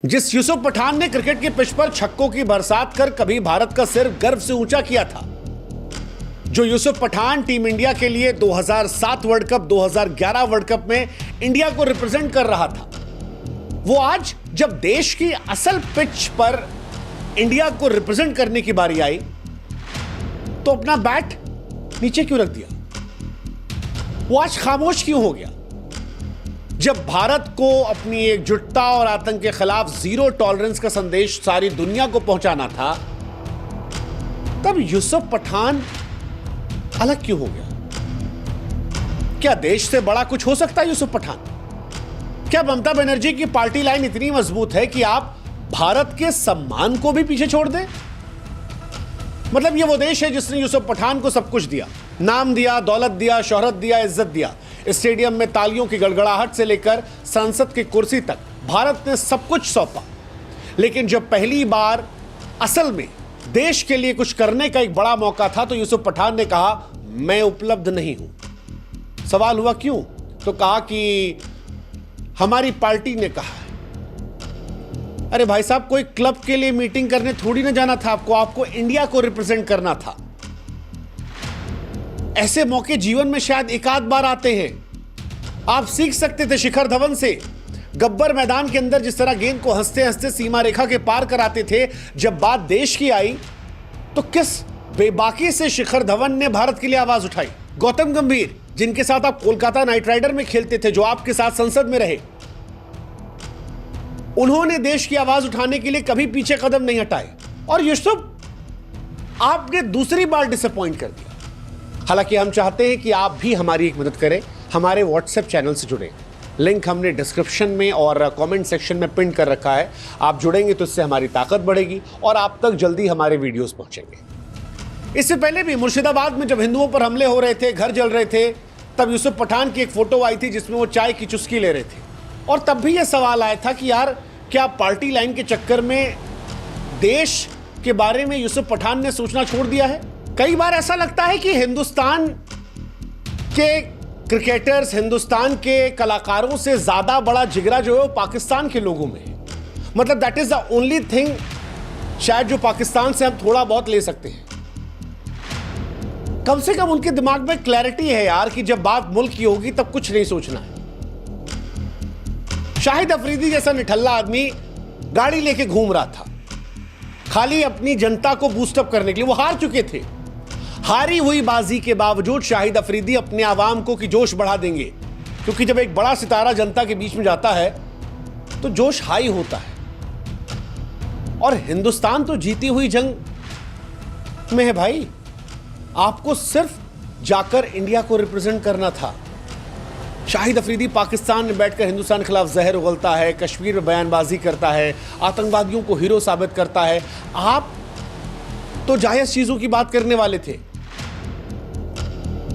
जिस यूसुफ पठान ने क्रिकेट के पिच पर छक्कों की बरसात कर कभी भारत का सिर गर्व से ऊंचा किया था, जो यूसुफ पठान टीम इंडिया के लिए 2007 वर्ल्ड कप, 2011 वर्ल्ड कप में इंडिया को रिप्रेजेंट कर रहा था, वो आज जब देश की असल पिच पर इंडिया को रिप्रेजेंट करने की बारी आई तो अपना बैट नीचे क्यों रख दिया? वो आज खामोश क्यों हो गया? जब भारत को अपनी एकजुटता और आतंक के खिलाफ जीरो टॉलरेंस का संदेश सारी दुनिया को पहुंचाना था, तब यूसुफ पठान अलग क्यों हो गया? क्या देश से बड़ा कुछ हो सकता है यूसुफ पठान? क्या ममता बनर्जी की पार्टी लाइन इतनी मजबूत है कि आप भारत के सम्मान को भी पीछे छोड़ दें? मतलब ये वो देश है जिसने यूसुफ पठान को सब कुछ दिया, नाम दिया, दौलत दिया, शोहरत दिया, इज्जत दिया। स्टेडियम में तालियों की गड़गड़ाहट से लेकर संसद की कुर्सी तक भारत ने सब कुछ सौंपा। लेकिन जब पहली बार असल में देश के लिए कुछ करने का एक बड़ा मौका था तो यूसुफ पठान ने कहा मैं उपलब्ध नहीं हूं। सवाल हुआ क्यों? तो कहा कि हमारी पार्टी ने कहा है। अरे भाई साहब, कोई क्लब के लिए मीटिंग करने थोड़ी ना जाना था आपको इंडिया को रिप्रेजेंट करना था। ऐसे मौके जीवन में शायद एक आध बार आते हैं। आप सीख सकते थे शिखर धवन से। गब्बर मैदान के अंदर जिस तरह गेंद को हंसते हंसते सीमा रेखा के पार कराते थे, जब बात देश की आई तो किस बेबाकी से शिखर धवन ने भारत के लिए आवाज उठाई। गौतम गंभीर, जिनके साथ आप कोलकाता नाइट राइडर में खेलते थे, जो आपके साथ संसद में रहे, उन्होंने देश की आवाज उठाने के लिए कभी पीछे कदम नहीं हटाए। और यूसुफ, आपने दूसरी बार डिसअपॉइंट कर दिया। हालांकि हम चाहते हैं कि आप भी हमारी एक मदद करें, हमारे व्हाट्सएप चैनल से जुड़ें। लिंक हमने डिस्क्रिप्शन में और कमेंट सेक्शन में पिन कर रखा है। आप जुड़ेंगे तो इससे हमारी ताकत बढ़ेगी और आप तक जल्दी हमारे वीडियोस पहुंचेंगे। इससे पहले भी मुर्शिदाबाद में जब हिंदुओं पर हमले हो रहे थे, घर जल रहे थे, तब यूसुफ पठान की एक फोटो आई थी जिसमें वो चाय की चुस्की ले रहे थे। और तब भी यह सवाल आया था कि यार, क्या पार्टी लाइन के चक्कर में देश के बारे में यूसुफ पठान ने सोचना छोड़ दिया है? कई बार ऐसा लगता है कि हिंदुस्तान के क्रिकेटर्स, हिंदुस्तान के कलाकारों से ज्यादा बड़ा जिगरा जो है वो पाकिस्तान के लोगों में है। मतलब that is the only thing शायद जो पाकिस्तान से हम थोड़ा बहुत ले सकते हैं। कम से कम उनके दिमाग में क्लैरिटी है यार कि जब बात मुल्क की होगी तब कुछ नहीं सोचना है। शाहिद अफरीदी जैसा निठल्ला आदमी गाड़ी लेके घूम रहा था खाली अपनी जनता को बूस्टअप करने के लिए। वो हार चुके थे। हारी हुई बाजी के बावजूद शाहिद अफरीदी अपने आवाम को कि जोश बढ़ा देंगे, क्योंकि जब एक बड़ा सितारा जनता के बीच में जाता है तो जोश हाई होता है। और हिंदुस्तान तो जीती हुई जंग में है भाई। आपको सिर्फ जाकर इंडिया को रिप्रेजेंट करना था। शाहिद अफरीदी पाकिस्तान में बैठकर हिंदुस्तान के खिलाफ जहर उगलता है, कश्मीर में बयानबाजी करता है, आतंकवादियों को हीरो साबित करता है। आप तो जायज चीजों की बात करने वाले थे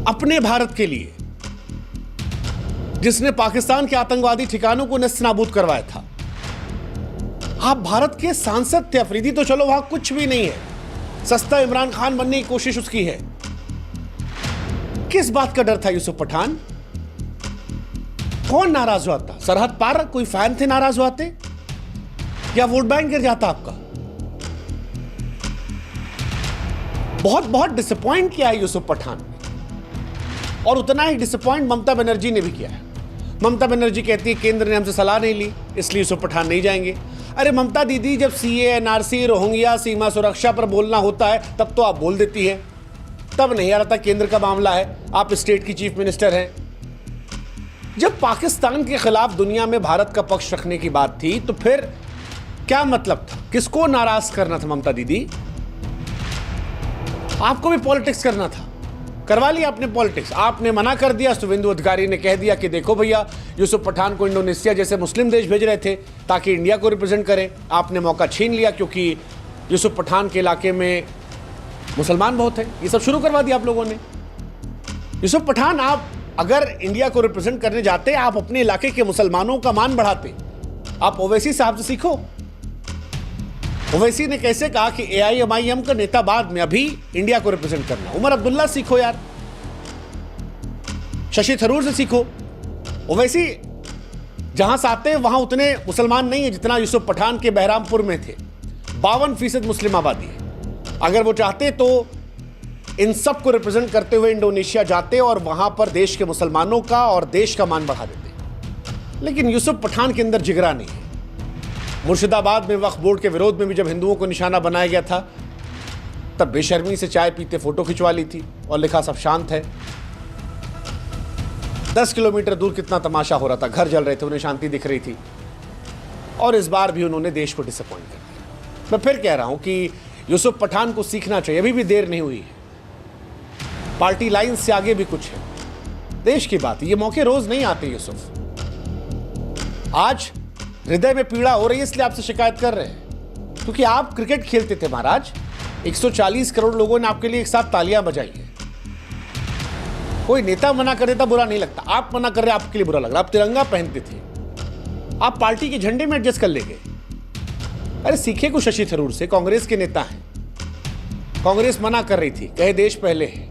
अपने भारत के लिए, जिसने पाकिस्तान के आतंकवादी ठिकानों को नस्तानाबूद करवाया था। आप भारत के सांसद थे। अफरीदी तो चलो वहां कुछ भी नहीं है, सस्ता इमरान खान बनने की कोशिश उसकी है। किस बात का डर था यूसुफ पठान? कौन नाराज हुआ था? सरहद पार कोई फैन थे नाराज हुआते, या वोट बैंक गिर जाता आपका? बहुत बहुत डिसअपॉइंट किया है यूसुफ पठान ने, और उतना ही डिसअपॉइंट ममता बनर्जी ने भी किया है। ममता बनर्जी कहती है केंद्र ने हमसे सलाह नहीं ली इसलिए यूसुफ पठान नहीं जाएंगे। अरे ममता दीदी, जब सीए, एनआरसी, रोहिंग्या, सीमा सुरक्षा पर बोलना होता है तब तो आप बोल देती हैं, तब नहीं आ रहा था केंद्र का मामला है, आप स्टेट की चीफ मिनिस्टर हैं। जब पाकिस्तान के खिलाफ दुनिया में भारत का पक्ष रखने की बात थी तो फिर क्या मतलब था? किसको नाराज करना था ममता दीदी? आपको भी पॉलिटिक्स करना था, करवा लिया आपने पॉलिटिक्स। आपने मना कर दिया, शुभेंदु अधिकारी ने कह दिया कि देखो भैया, यूसुफ पठान को इंडोनेशिया जैसे मुस्लिम देश भेज रहे थे ताकि इंडिया को रिप्रेजेंट करें। आपने मौका छीन लिया क्योंकि यूसुफ पठान के इलाके में मुसलमान बहुत हैं। ये सब शुरू करवा दिया आप लोगों ने। यूसुफ पठान, आप अगर इंडिया को रिप्रेजेंट करने जाते, आप अपने इलाके के मुसलमानों का मान बढ़ाते। आप ओवैसी साहब से सीखो। ओवैसी ने कैसे कहा कि AIMIM का नेता बाद में, अभी इंडिया को रिप्रेजेंट करना। उमर अब्दुल्ला सीखो यार, शशि थरूर से सीखो। ओवैसी जहां से आते हैं वहां उतने मुसलमान नहीं है जितना यूसुफ पठान के बहरामपुर में थे। 52% मुस्लिम आबादी है। अगर वो चाहते तो इन सब को रिप्रेजेंट करते हुए इंडोनेशिया जाते और वहां पर देश के मुसलमानों का और देश का मान बढ़ा देते, लेकिन यूसुफ पठान के अंदर जिगरा नहीं है। मुर्शिदाबाद में वक्फ बोर्ड के विरोध में भी जब हिंदुओं को निशाना बनाया गया था तब बेशर्मी से चाय पीते फोटो खिंचवा ली थी और लिखा सब शांत है। 10 किलोमीटर दूर कितना तमाशा हो रहा था, घर जल रहे थे, उन्हें शांति दिख रही थी। और इस बार भी उन्होंने देश को डिसअपॉइंट कर दिया। मैं फिर कह रहा हूं कि यूसुफ पठान को सीखना चाहिए, अभी भी देर नहीं हुई है। पार्टी लाइन से आगे भी कुछ है, देश की बात है। ये मौके रोज नहीं आते यूसुफ। आज हृदय में पीड़ा हो रही है इसलिए आपसे शिकायत कर रहे हैं, क्योंकि आप क्रिकेट खेलते थे महाराज। 140 करोड़ लोगों ने आपके लिए एक साथ तालियां बजाई है। कोई नेता मना कर देता बुरा नहीं लगता, आप मना कर रहे आपके लिए बुरा लग रहा। आप तिरंगा पहनते थे, आप पार्टी के झंडे में एडजस्ट कर ले गए। अरे सीखे कुछ शशि थरूर से, कांग्रेस के नेता हैं। कांग्रेस मना कर रही थी, कहे देश पहले है,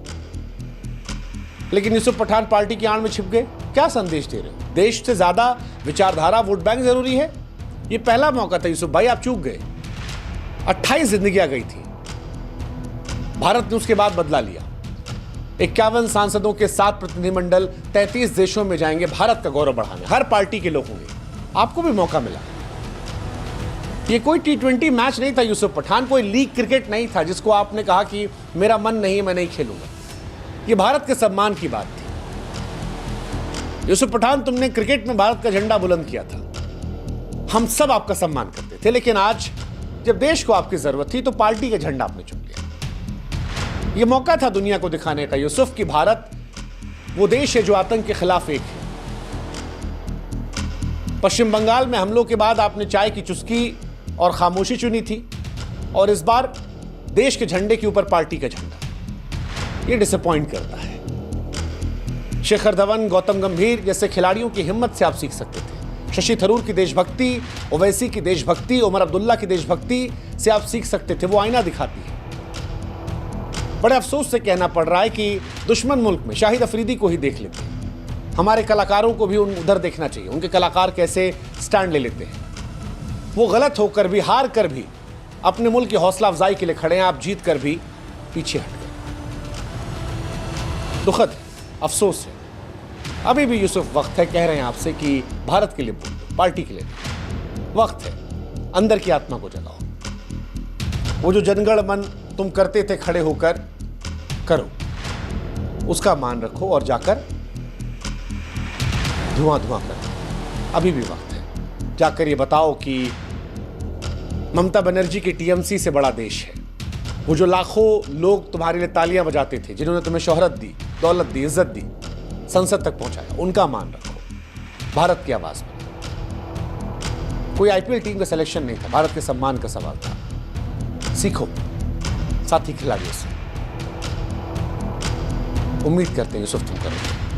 लेकिन यूसुफ पठान पार्टी की आड़ में छिप गए। क्या संदेश दे रहे हो? देश से ज्यादा विचारधारा, वोट बैंक जरूरी है। ये पहला मौका था यूसुफ भाई, आप चूक गए। 28 जिंदगियां गई थी, भारत ने उसके बाद बदला लिया। 51 सांसदों के 7 प्रतिनिधिमंडल 33 देशों में जाएंगे भारत का गौरव बढ़ाने। हर पार्टी के लोग होंगे, आपको भी मौका मिला। ये कोई T20 मैच नहीं था यूसुफ पठान, कोई लीग क्रिकेट नहीं था जिसको आपने कहा कि मेरा मन नहीं, मैं नहीं खेलूंगा। ये भारत के सम्मान की बात थी। यूसुफ पठान, तुमने क्रिकेट में भारत का झंडा बुलंद किया था, हम सब आपका सम्मान करते थे, लेकिन आज जब देश को आपकी जरूरत थी तो पार्टी का झंडा आपने चुन लिया। यह मौका था दुनिया को दिखाने का यूसुफ कि भारत वो देश है जो आतंक के खिलाफ एक है। पश्चिम बंगाल में हमलों के बाद आपने चाय की चुस्की और खामोशी चुनी थी, और इस बार देश के झंडे के ऊपर पार्टी का झंडा। ये डिसअपॉइंट करता है। शिखर धवन, गौतम गंभीर जैसे खिलाड़ियों की हिम्मत से आप सीख सकते थे। शशि थरूर की देशभक्ति, ओवैसी की देशभक्ति, उमर अब्दुल्ला की देशभक्ति से आप सीख सकते थे। वो आईना दिखाती है। बड़े अफसोस से कहना पड़ रहा है कि दुश्मन मुल्क में शाहिद अफरीदी को ही देख लेते हैं। हमारे कलाकारों को भी उधर देखना चाहिए, उनके कलाकार कैसे स्टैंड ले लेते हैं। वो गलत होकर भी, हार कर भी अपने मुल्क की हौसला अफजाई के लिए खड़े हैं, आप जीत कर भी पीछे हट गए। दुखद है, अफसोस है। अभी भी यूसुफ वक्त है, कह रहे हैं आपसे कि भारत के लिए बोल दो, पार्टी के लिए वक्त है। अंदर की आत्मा को जगाओ। वो जो जनगण मन तुम करते थे खड़े होकर, करो, उसका मान रखो और जाकर धुआं धुआं करो। अभी भी वक्त है, जाकर ये बताओ कि ममता बनर्जी की टीएमसी से बड़ा देश है। वो जो लाखों लोग तुम्हारे लिए तालियां बजाते थे, जिन्होंने तुम्हें शोहरत दी, दौलत दी, इज्जत दी, संसद तक पहुंचाया, उनका मान रखो। भारत की आवाज में कोई आईपीएल टीम का सिलेक्शन नहीं था, भारत के सम्मान का सवाल था। सीखो साथी खिलाड़ियों से। उम्मीद करते हैं यूसुफ तुम करोगे।